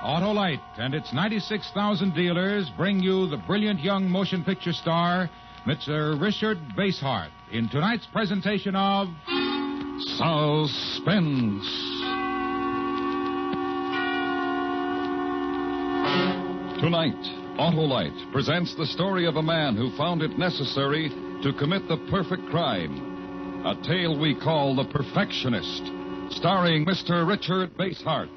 Autolite and its 96,000 dealers bring you the brilliant young motion picture star, Mr. Richard Basehart, in tonight's presentation of Suspense. Tonight, Autolite presents the story of a man who found it necessary to commit the perfect crime. A tale we call The Perfectionist, starring Mr. Richard Basehart.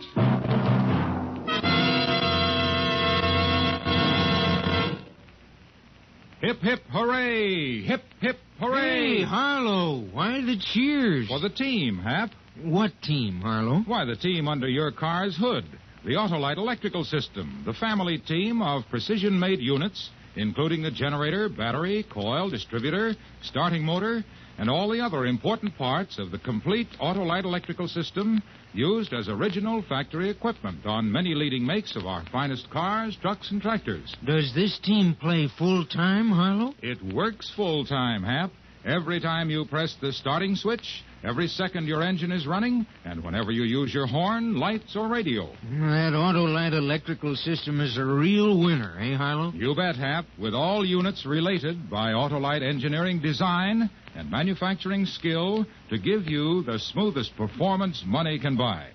Hip, hip, hooray! Hip, hip, hooray! Hey, Harlow, why the cheers? For the team, Hap. What team, Harlow? Why, the team under your car's hood. The Autolite Electrical System, the family team of precision-made units, including the generator, battery, coil, distributor, starting motor, and all the other important parts of the complete Autolite Electrical System used as original factory equipment on many leading makes of our finest cars, trucks, and tractors. Does this team play full-time, Harlow? It works full-time, Hap. Every time you press the starting switch, every second your engine is running, and whenever you use your horn, lights, or radio. That Autolite Electrical System is a real winner, eh, Harlow? You bet, Hap, with all units related by Autolite engineering design and manufacturing skill to give you the smoothest performance money can buy.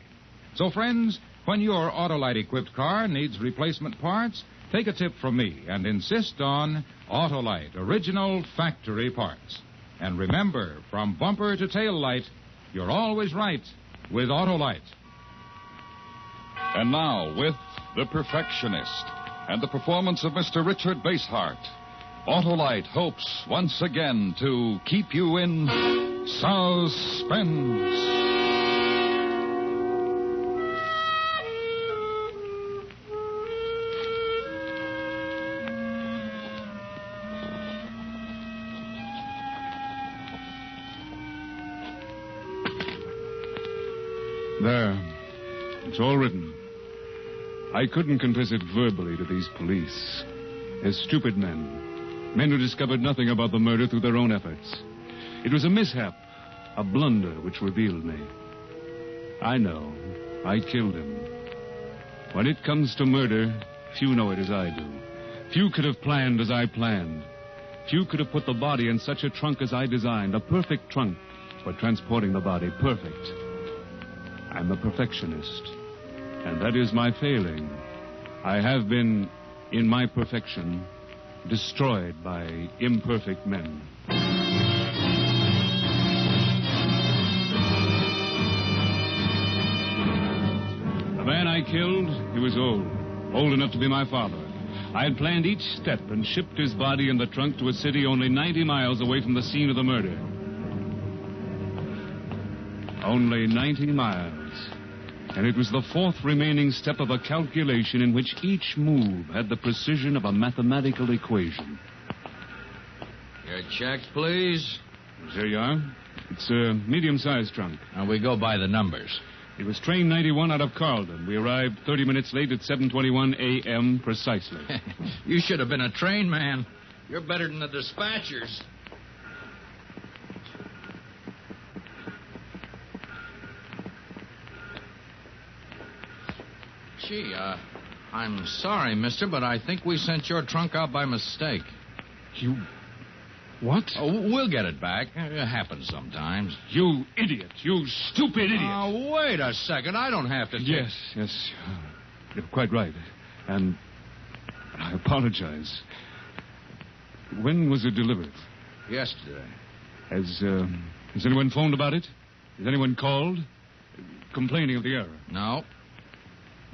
So, friends, when your Autolite-equipped car needs replacement parts, take a tip from me and insist on Autolite original factory parts. And remember, from bumper to tail light, you're always right with Autolite. And now, with The Perfectionist and the performance of Mr. Richard Basehart, Autolite hopes once again to keep you in suspense. There. It's all written. I couldn't confess it verbally to these police. They're stupid men. Men who discovered nothing about the murder through their own efforts. It was a mishap, a blunder which revealed me. I know. I killed him. When it comes to murder, few know it as I do. Few could have planned as I planned. Few could have put the body in such a trunk as I designed. A perfect trunk for transporting the body. Perfect. I'm a perfectionist, and that is my failing. I have been, in my perfection, destroyed by imperfect men. The man I killed, he was old enough to be my father. I had planned each step and shipped his body in the trunk to a city only 90 miles away from the scene of the murder. Only 90 miles. And it was the fourth remaining step of a calculation in which each move had the precision of a mathematical equation. Your check, please. There you are. It's a medium-sized trunk. Now, we go by the numbers. It was train 91 out of Carlton. We arrived 30 minutes late at 7:21 a.m. precisely. You should have been a train man. You're better than the dispatchers. Gee, I'm sorry, mister, but I think we sent your trunk out by mistake. You... What? Oh, we'll get it back. It happens sometimes. You idiot. You stupid idiot. Oh, wait a second. I don't have to... Yes. You're quite right. And I apologize. When was it delivered? Yesterday. Has anyone phoned about it? Has anyone called? Complaining of the error? No.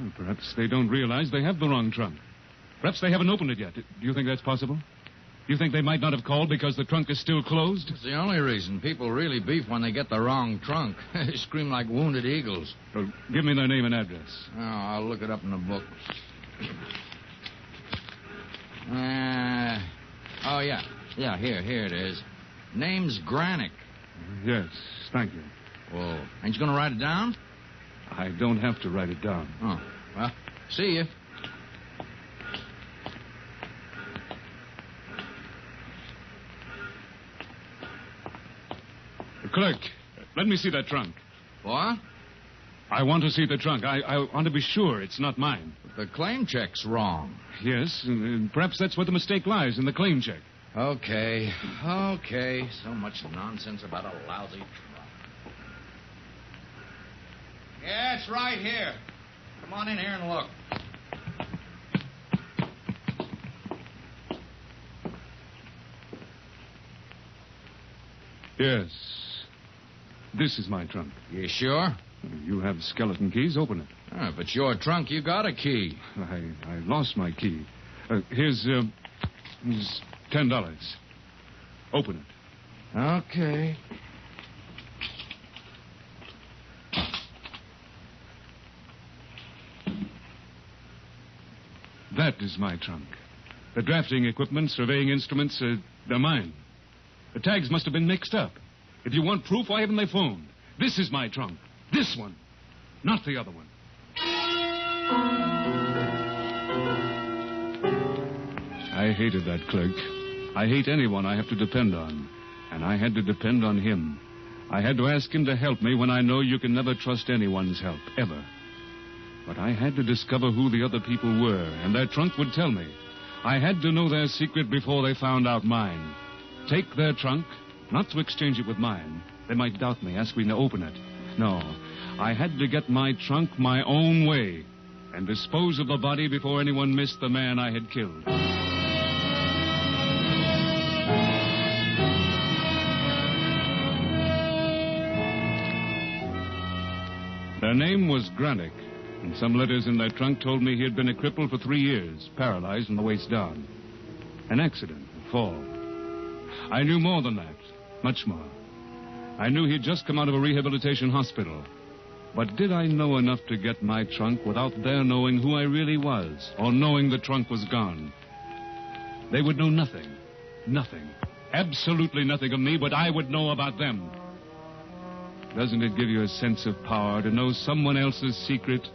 Well, perhaps they don't realize they have the wrong trunk. Perhaps they haven't opened it yet. Do you think that's possible? Do you think they might not have called because the trunk is still closed? It's the only reason people really beef when they get the wrong trunk. They scream like wounded eagles. Well, give me their name and address. Oh, I'll look it up in the book. Yeah, here it is. Name's Granick. Yes, thank you. Whoa. Ain't you going to write it down? I don't have to write it down. Oh, well, see you. Clerk, let me see that trunk. What? I want to see the trunk. I want to be sure it's not mine. The claim check's wrong. Yes, and perhaps that's where the mistake lies, in the claim check. Okay. So much nonsense about a lousy trunk. Yeah, it's right here. Come on in here and look. Yes. This is my trunk. You sure? You have skeleton keys. Open it. If it's your trunk, you got a key. I lost my key. Here's $10. Open it. Okay. That is my trunk. The drafting equipment, surveying instruments, they're mine. The tags must have been mixed up. If you want proof, why haven't they phoned? This is my trunk. This one. Not the other one. I hated that clerk. I hate anyone I have to depend on. And I had to depend on him. I had to ask him to help me when I know you can never trust anyone's help, ever. But I had to discover who the other people were, and their trunk would tell me. I had to know their secret before they found out mine. Take their trunk, not to exchange it with mine. They might doubt me, ask me to open it. No, I had to get my trunk my own way and dispose of the body before anyone missed the man I had killed. Their name was Granick, and some letters in their trunk told me he had been a cripple for 3 years, paralyzed from the waist down. An accident, a fall. I knew more than that, much more. I knew he'd just come out of a rehabilitation hospital. But did I know enough to get my trunk without their knowing who I really was, or knowing the trunk was gone? They would know nothing, absolutely nothing of me, but I would know about them. Doesn't it give you a sense of power to know someone else's secret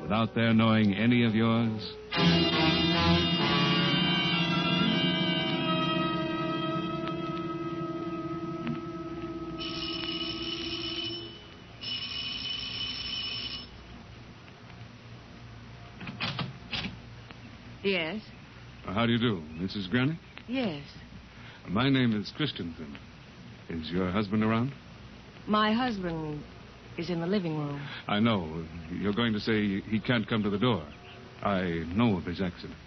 without their knowing any of yours? Yes. How do you do, Mrs. Granick? Yes. My name is Christensen. Is your husband around? My husband is in the living room. I know. You're going to say he can't come to the door. I know of his accident.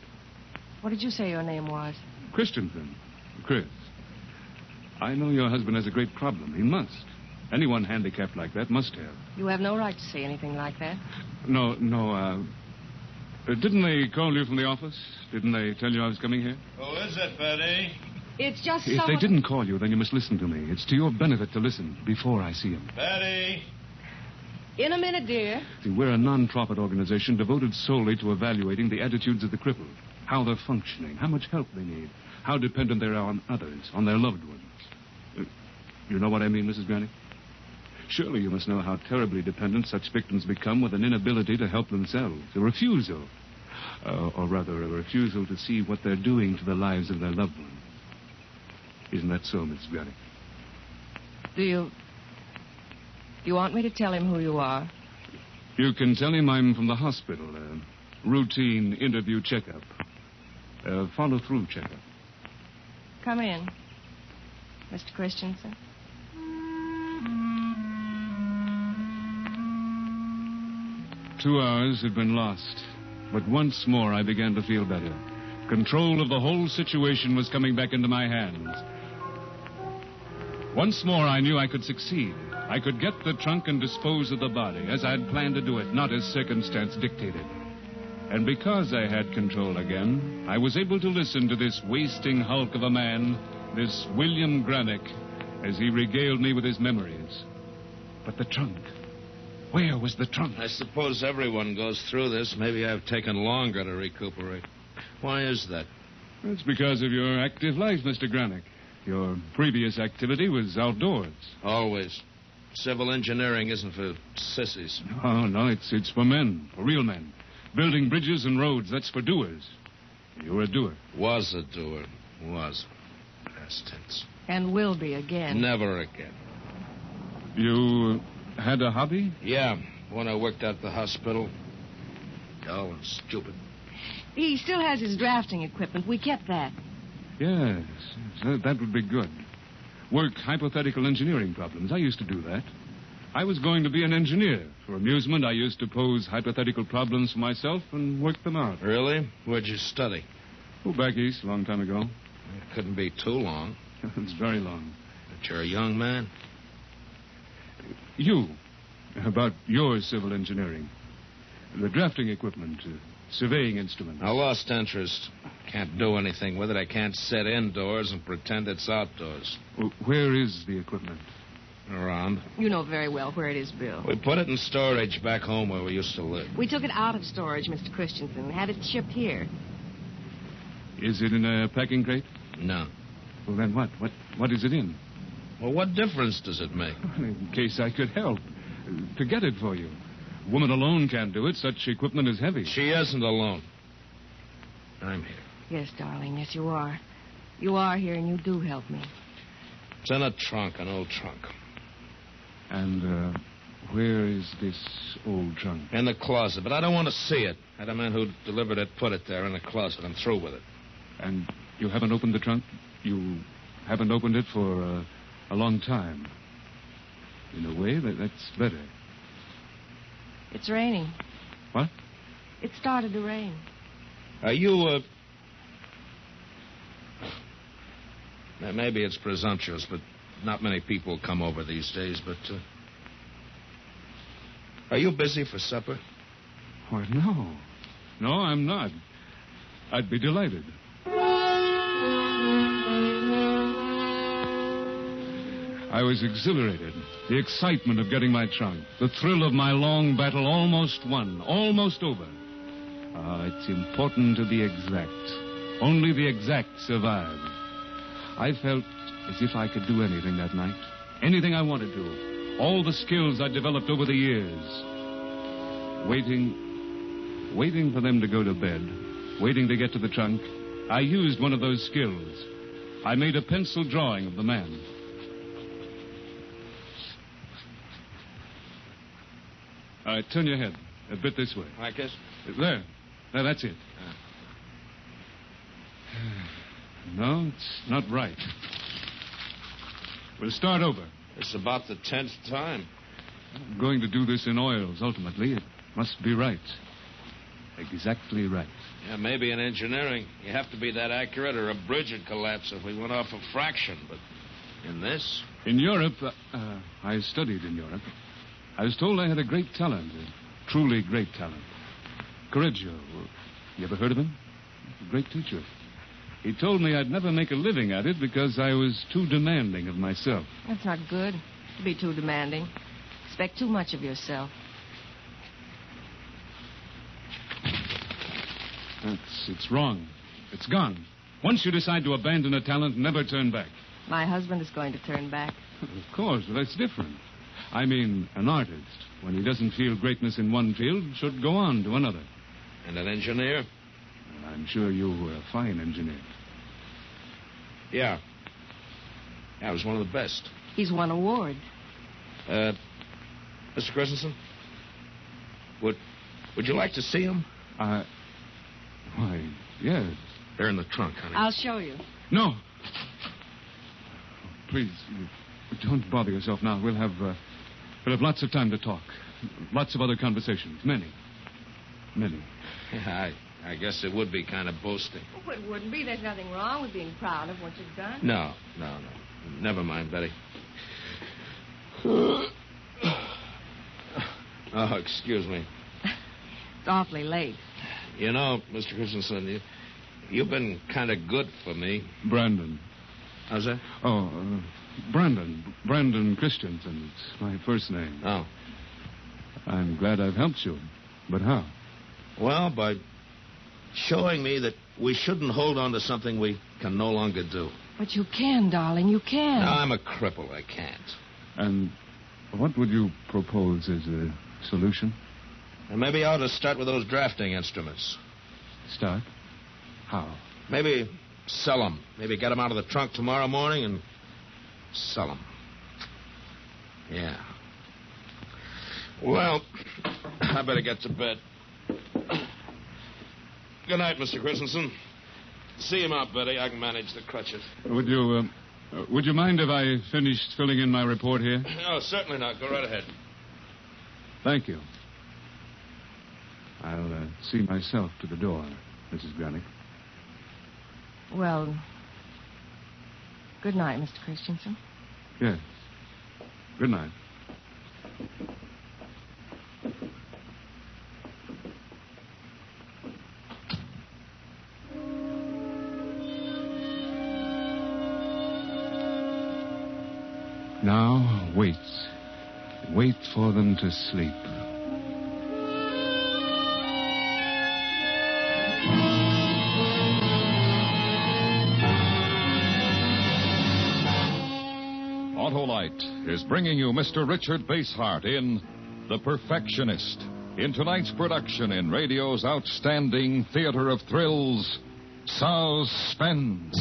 What did you say your name was? Christensen. Chris. I know your husband has a great problem. He must. Anyone handicapped like that must have. You have no right to say anything like that. No. Didn't they call you from the office? Didn't they tell you I was coming here? Who is it, Betty? It's just If they didn't call you, then you must listen to me. It's to your benefit to listen before I see him. Betty! In a minute, dear. See, we're a non-profit organization devoted solely to evaluating the attitudes of the crippled, how they're functioning, how much help they need, how dependent they are on others, on their loved ones. You know what I mean, Mrs. Granny? Surely you must know how terribly dependent such victims become with an inability to help themselves, a refusal, or rather a refusal to see what they're doing to the lives of their loved ones. Isn't that so, Mrs. Granny? Do you want me to tell him who you are? You can tell him I'm from the hospital, a routine interview checkup, a follow-through checkup. Come in, Mr. Christensen. 2 hours had been lost, but once more I began to feel better. Control of the whole situation was coming back into my hands. Once more I knew I could succeed. I could get the trunk and dispose of the body, as I had planned to do it, not as circumstance dictated. And because I had control again, I was able to listen to this wasting hulk of a man, this William Granick, as he regaled me with his memories. But the trunk... where was the trunk? I suppose everyone goes through this. Maybe I've taken longer to recuperate. Why is that? It's because of your active life, Mr. Granick. Your previous activity was outdoors. Always. Civil engineering isn't for sissies. Oh, no, it's for men, for real men. Building bridges and roads, that's for doers. You're a doer. Was a doer. Was. Past tense. And will be again. Never again. You had a hobby? Yeah, when I worked at the hospital. Dull and stupid. He still has his drafting equipment. We kept that. Yes, that would be good. Work hypothetical engineering problems. I used to do that. I was going to be an engineer. For amusement, I used to pose hypothetical problems for myself and work them out. Really? Where'd you study? Oh, back east, a long time ago. It couldn't be too long. It's very long. But you're a young man. You, about your civil engineering. The drafting equipment, surveying instruments. I lost interest. Can't do anything with it. I can't sit indoors and pretend it's outdoors. Well, where is the equipment? Around. You know very well where it is, Bill. We put it in storage back home where we used to live. We took it out of storage, Mr. Christensen, and had it shipped here. Is it in a packing crate? No. Well, then what? What is it in? Well, what difference does it make? In case I could help. To get it for you. A woman alone can't do it. Such equipment is heavy. She isn't alone. I'm here. Yes, darling, yes, you are. You are here, and you do help me. It's in a trunk, an old trunk. And, where is this old trunk? In the closet, but I don't want to see it. Had a man who delivered it put it there in the closet. I'm through with it. And you haven't opened the trunk? You haven't opened it for a long time. In a way, that's better. It's raining. What? It started to rain. Are you, maybe it's presumptuous, but not many people come over these days, but, are you busy for supper? Why, no. No, I'm not. I'd be delighted. I was exhilarated. The excitement of getting my trunk. The thrill of my long battle almost won. Almost over. It's important to be exact. Only the exact survive. I felt as if I could do anything that night. Anything I wanted to. All the skills I developed over the years. Waiting for them to go to bed. Waiting to get to the trunk. I used one of those skills. I made a pencil drawing of the man. All right, turn your head. A bit this way. Like this? There, that's it. No, it's not right. We'll start over. It's about the 10th time. I'm going to do this in oils, ultimately. It must be right. Exactly right. Yeah, maybe in engineering, you have to be that accurate or a bridge would collapse if we went off a fraction. But in this? In Europe, I studied in Europe. I was told I had a great talent, a truly great talent. Correggio, you ever heard of him? A great teacher. He told me I'd never make a living at it because I was too demanding of myself. That's not good, to be too demanding. Expect too much of yourself. It's wrong. It's gone. Once you decide to abandon a talent, never turn back. My husband is going to turn back. Of course, but that's different. I mean, an artist, when he doesn't feel greatness in one field, should go on to another. And an engineer? I'm sure you were a fine engineer. Yeah. I was one of the best. He's won awards. Mr. Christensen? Would you like to see him? Why, yes. They're in the trunk, honey. I'll show you. No. Please, don't bother yourself now. We'll have lots of time to talk. Lots of other conversations. Many. Yeah, I guess it would be kind of boasting. Oh, it wouldn't be. There's nothing wrong with being proud of what you've done. No. Never mind, Betty. Oh, excuse me. It's awfully late. You know, Mr. Christensen, you've been kind of good for me. Brandon. How's that? Oh, Brandon. Brandon Christensen. It's my first name. Oh. I'm glad I've helped you. But how? Well, by showing me that we shouldn't hold on to something we can no longer do. But you can, darling. You can. No, I'm a cripple. I can't. And what would you propose as a solution? And maybe I ought to start with those drafting instruments. Start? How? Maybe sell them. Maybe get them out of the trunk tomorrow morning and sell them. Yeah. Well, I better get to bed. Good night, Mr. Christensen. See him out, Betty. I can manage the crutches. Would you mind if I finished filling in my report here? Oh, certainly not. Go right ahead. Thank you. I'll see myself to the door, Mrs. Granick. Well, good night, Mr. Christensen. Yes. Good night. Now, wait. Wait for them to sleep. Autolite is bringing you Mr. Richard Basehart in The Perfectionist. In tonight's production in radio's outstanding theater of thrills, Suspense.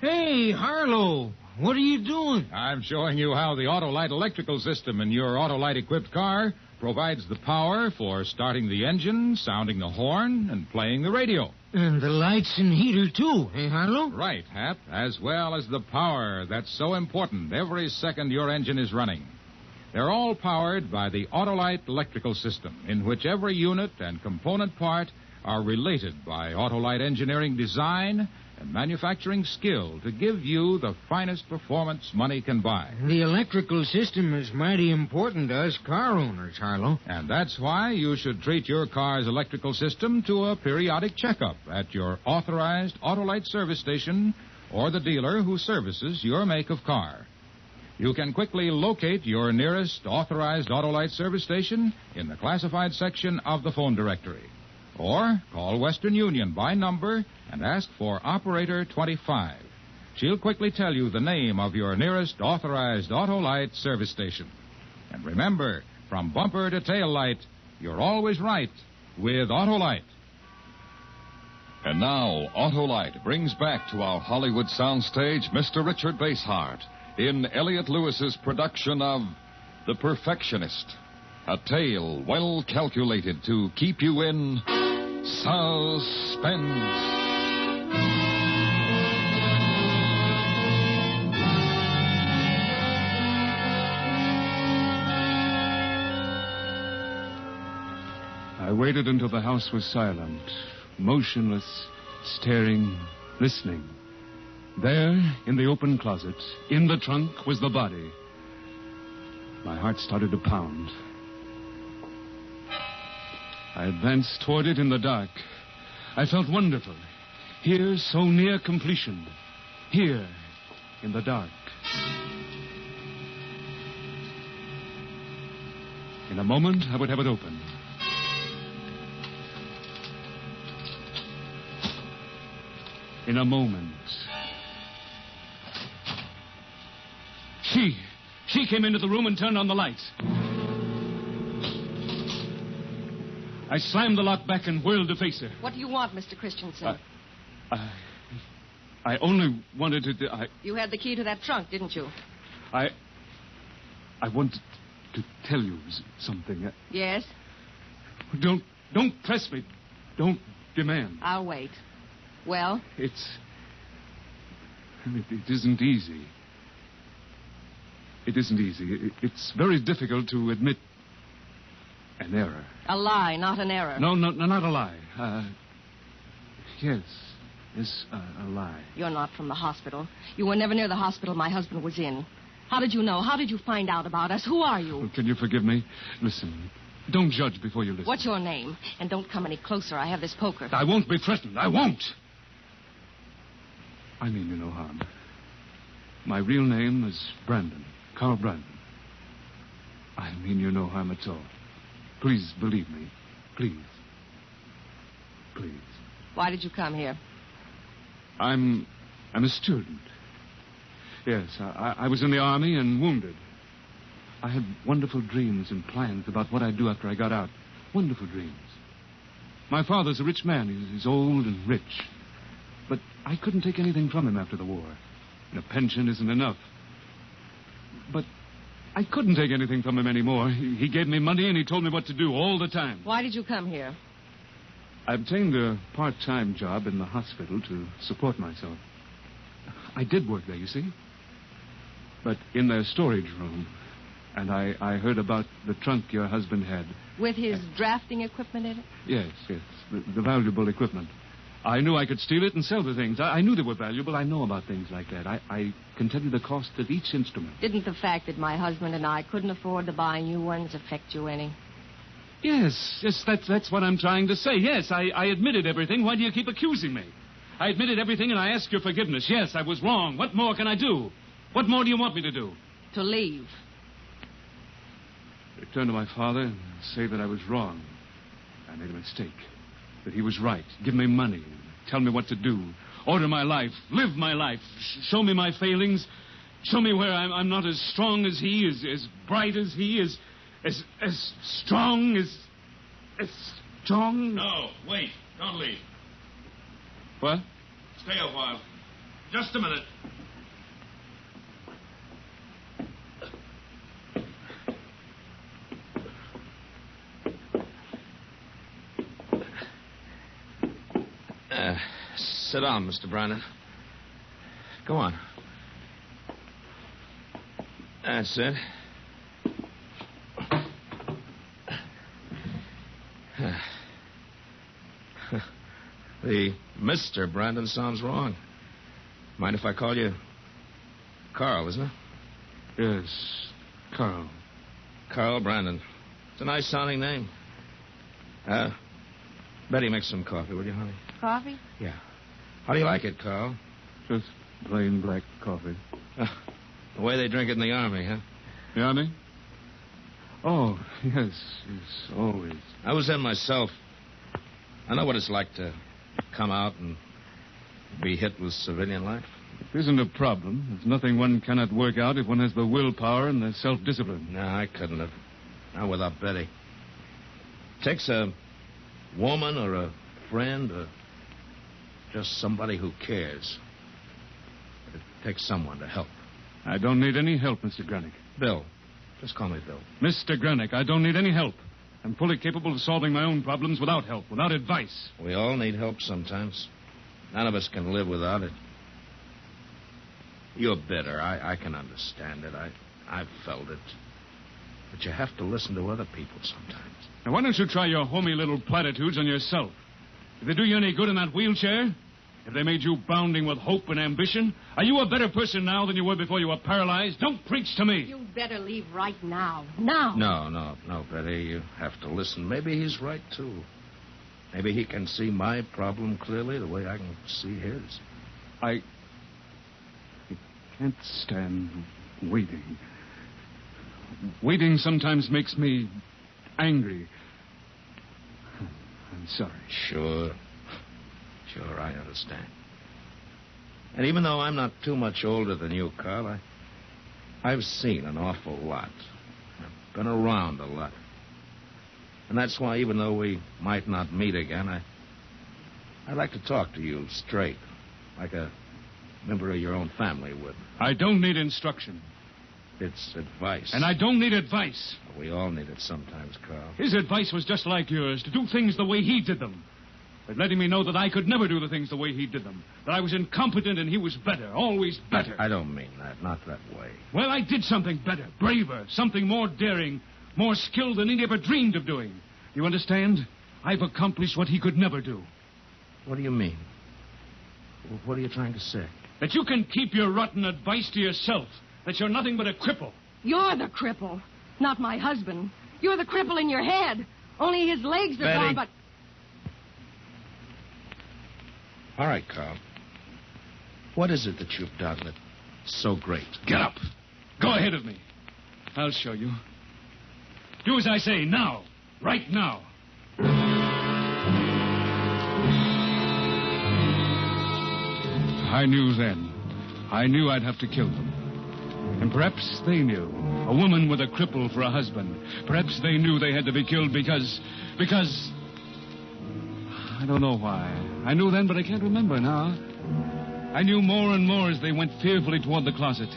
Hey, Harlow, what are you doing? I'm showing you how the Autolite electrical system in your Autolite-equipped car provides the power for starting the engine, sounding the horn, and playing the radio. And the lights and heater, too, eh, Harlow? Right, Hap, as well as the power that's so important every second your engine is running. They're all powered by the Autolite electrical system, in which every unit and component part are related by Autolite engineering design and manufacturing skill to give you the finest performance money can buy. The electrical system is mighty important to us car owners, Harlow. And that's why you should treat your car's electrical system to a periodic checkup at your authorized Autolite service station or the dealer who services your make of car. You can quickly locate your nearest authorized Autolite service station in the classified section of the phone directory. Or call Western Union by number and ask for Operator 25. She'll quickly tell you the name of your nearest authorized Autolite service station. And remember, from bumper to tail light, you're always right with Autolite. And now, Autolite brings back to our Hollywood soundstage Mr. Richard Basehart in Elliot Lewis's production of The Perfectionist, a tale well calculated to keep you in suspense. I waited until the house was silent, motionless, staring, listening. There, in the open closet, in the trunk, was the body. My heart started to pound. I advanced toward it in the dark. I felt wonderful. Here, so near completion. Here, in the dark. In a moment, I would have it open. In a moment. She came into the room and turned on the lights. I slammed the lock back and whirled to face her. What do you want, Mr. Christensen? I only wanted to... You had the key to that trunk, didn't you? I wanted to tell you something. Yes? Don't press me. Don't demand. I'll wait. Well? It isn't easy. It isn't easy. It's very difficult to admit an error. A lie, not an error. No, not a lie. Yes, a lie. You're not from the hospital. You were never near the hospital my husband was in. How did you know? How did you find out about us? Who are you? Well, can you forgive me? Listen, don't judge before you listen. What's your name? And don't come any closer. I have this poker. I won't be threatened. I won't. I mean you no harm. My real name is Brandon. Carl Brandon. I mean you no harm at all. Please believe me. Please. Please. Why did you come here? I'm a student. Yes, I was in the army and wounded. I had wonderful dreams and plans about what I'd do after I got out. Wonderful dreams. My father's a rich man. He's old and rich. But I couldn't take anything from him after the war. And a pension isn't enough. But I couldn't take anything from him anymore. He gave me money and he told me what to do all the time. Why did you come here? I obtained a part-time job in the hospital to support myself. I did work there, you see. But in their storage room. And I heard about the trunk your husband had. With his drafting equipment in it? Yes. The valuable equipment. I knew I could steal it and sell the things. I knew they were valuable. I know about things like that. I can tell you the cost of each instrument. Didn't the fact that my husband and I couldn't afford to buy new ones affect you any? Yes, that's what I'm trying to say. Yes, I admitted everything. Why do you keep accusing me? I admitted everything and I ask your forgiveness. Yes, I was wrong. What more can I do? What more do you want me to do? To leave. Return to my father and say that I was wrong. I made a mistake. That he was right. Give me money. Tell me what to do. Order my life. Live my life. Show me my failings. Show me where I'm not as strong as he, as bright as he, as strong as strong. No, wait. Don't leave. What? Stay a while. Just a minute. Sit down, Mr. Brandon. Go on. That's it. The Mr. Brandon sounds wrong. Mind if I call you Carl, isn't it? Yes, Carl. Carl Brandon. It's a nice sounding name. Betty, make some coffee, will you, honey? Coffee? Yeah. How do you like it, Carl? Just plain black coffee. The way they drink it in the Army, huh? The Army? Oh, yes, always. I was in myself. I know what it's like to come out and be hit with civilian life. It isn't a problem. There's nothing one cannot work out if one has the willpower and the self-discipline. No, I couldn't have. Not without Betty. Takes a woman or a friend or just somebody who cares. It takes someone to help. I don't need any help, Mr. Granick. Bill. Just call me Bill. Mr. Granick, I don't need any help. I'm fully capable of solving my own problems without help, without advice. We all need help sometimes. None of us can live without it. You're bitter. I can understand it. I've felt it. But you have to listen to other people sometimes. Now, why don't you try your homey little platitudes on yourself? If they do you any good in that wheelchair, if they made you bounding with hope and ambition, are you a better person now than you were before you were paralyzed? Don't preach to me. You'd better leave right now. Now. No, Betty. You have to listen. Maybe he's right, too. Maybe he can see my problem clearly the way I can see his. I can't stand waiting. Waiting sometimes makes me angry. I'm sorry. Sure, I understand. And even though I'm not too much older than you, Carl, I've seen an awful lot. I've been around a lot. And that's why, even though we might not meet again, I'd like to talk to you straight, like a member of your own family would. I don't need instruction. It's advice. And I don't need advice. We all need it sometimes, Carl. His advice was just like yours, to do things the way he did them. But letting me know that I could never do the things the way he did them. That I was incompetent and he was better, always better. I don't mean that, not that way. Well, I did something better, braver, something more daring, more skilled than he ever dreamed of doing. You understand? I've accomplished what he could never do. What do you mean? What are you trying to say? That you can keep your rotten advice to yourself. That you're nothing but a cripple. You're the cripple, not my husband. You're the cripple in your head. Only his legs are Betty. gone, but... All right, Carl. What is it that you've done that's so great? Get up. Go ahead of me. I'll show you. Do as I say now. Right now. I knew then. I knew I'd have to kill them. And perhaps they knew. A woman with a cripple for a husband. Perhaps they knew they had to be killed because... I don't know why. I knew then, but I can't remember now. I knew more and more as they went fearfully toward the closet.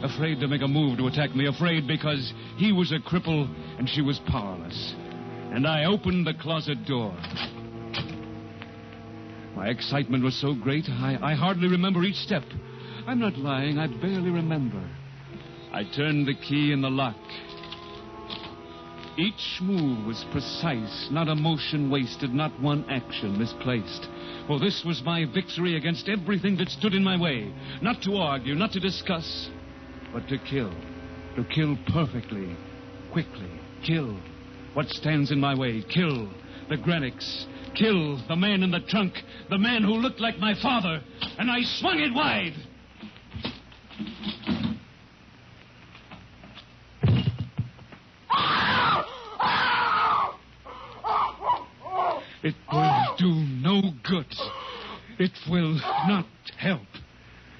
Afraid to make a move to attack me. Afraid because he was a cripple and she was powerless. And I opened the closet door. My excitement was so great, I hardly remember each step. I'm not lying. I barely remember. I turned the key in the lock. Each move was precise, not a motion wasted, not one action misplaced. For this was my victory against everything that stood in my way. Not to argue, not to discuss, but to kill. To kill perfectly, quickly. Kill what stands in my way. Kill the Granicks. Kill the man in the trunk, the man who looked like my father. And I swung it wide. It will do no good. It will not help.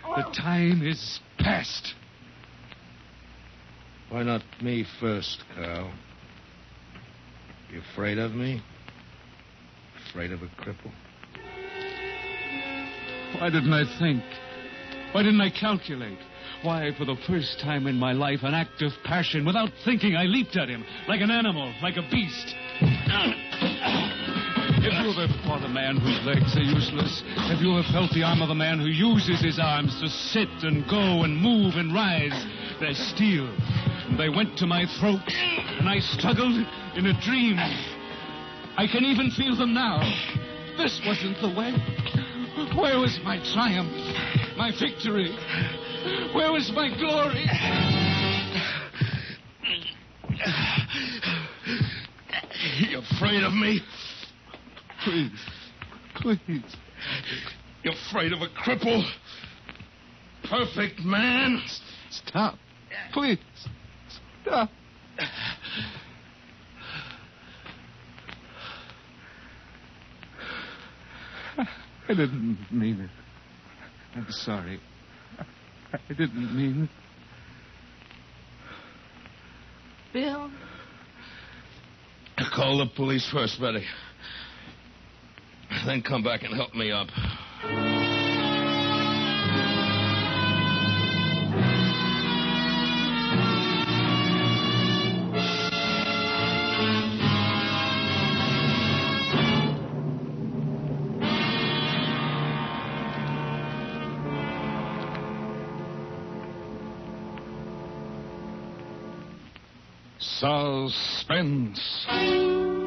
The time is past. Why not me first, Carl? You afraid of me? Afraid of a cripple? Why didn't I think? Why didn't I calculate? Why, for the first time in my life, an act of passion, without thinking, I leaped at him, like an animal, like a beast. Have you ever fought a man whose legs are useless? Have you ever felt the arm of a man who uses his arms to sit and go and move and rise? They're steel. And they went to my throat, and I struggled in a dream. I can even feel them now. This wasn't the way. Where was my triumph? My victory? Where was my glory? You afraid of me? Please. Please. You're afraid of a cripple? Perfect man? Stop. Please. Stop. I didn't mean it. I'm sorry. I didn't mean it. Bill? Call the police first, Betty. Then come back and help me up. Suspense.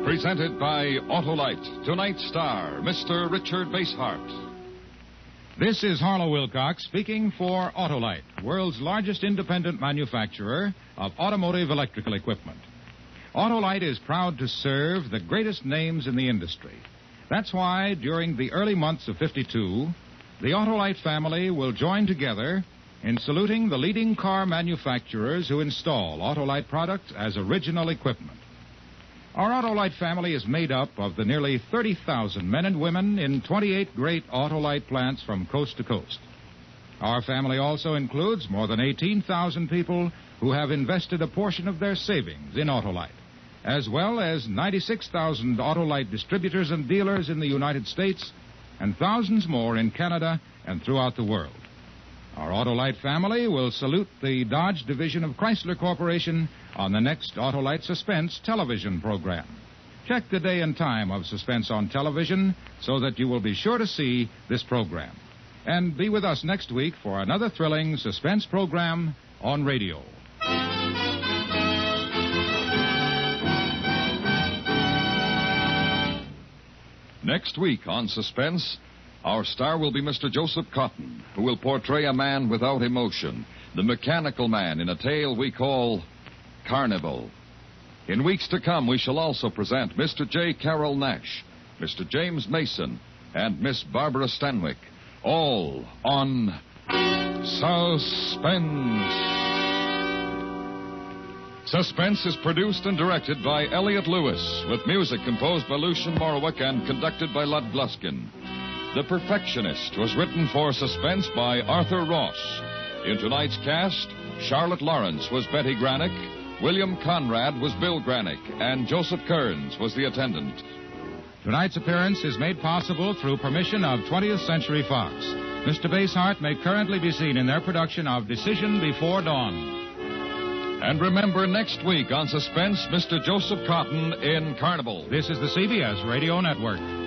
Presented by Autolite. Tonight's star, Mr. Richard Basehart. This is Harlow Wilcox speaking for Autolite, world's largest independent manufacturer of automotive electrical equipment. Autolite is proud to serve the greatest names in the industry. That's why, during the early months of '52, the Autolite family will join together in saluting the leading car manufacturers who install Autolite products as original equipment. Our Autolite family is made up of the nearly 30,000 men and women in 28 great Autolite plants from coast to coast. Our family also includes more than 18,000 people who have invested a portion of their savings in Autolite, as well as 96,000 Autolite distributors and dealers in the United States and thousands more in Canada and throughout the world. Our Autolite family will salute the Dodge division of Chrysler Corporation on the next Autolite Suspense television program. Check the day and time of Suspense on television so that you will be sure to see this program. And be with us next week for another thrilling Suspense program on radio. Next week on Suspense, our star will be Mr. Joseph Cotton, who will portray a man without emotion, the mechanical man in a tale we call Carnival. In weeks to come, we shall also present Mr. J. Carroll Nash, Mr. James Mason, and Miss Barbara Stanwyck, all on Suspense. Suspense is produced and directed by Elliott Lewis, with music composed by Lucien Morawick and conducted by Lud Gluskin. The Perfectionist was written for Suspense by Arthur Ross. In tonight's cast, Charlotte Lawrence was Betty Granick, William Conrad was Bill Granick, and Joseph Kearns was the attendant. Tonight's appearance is made possible through permission of 20th Century Fox. Mr. Basehart may currently be seen in their production of Decision Before Dawn. And remember, next week on Suspense, Mr. Joseph Cotton in Carnival. This is the CBS Radio Network.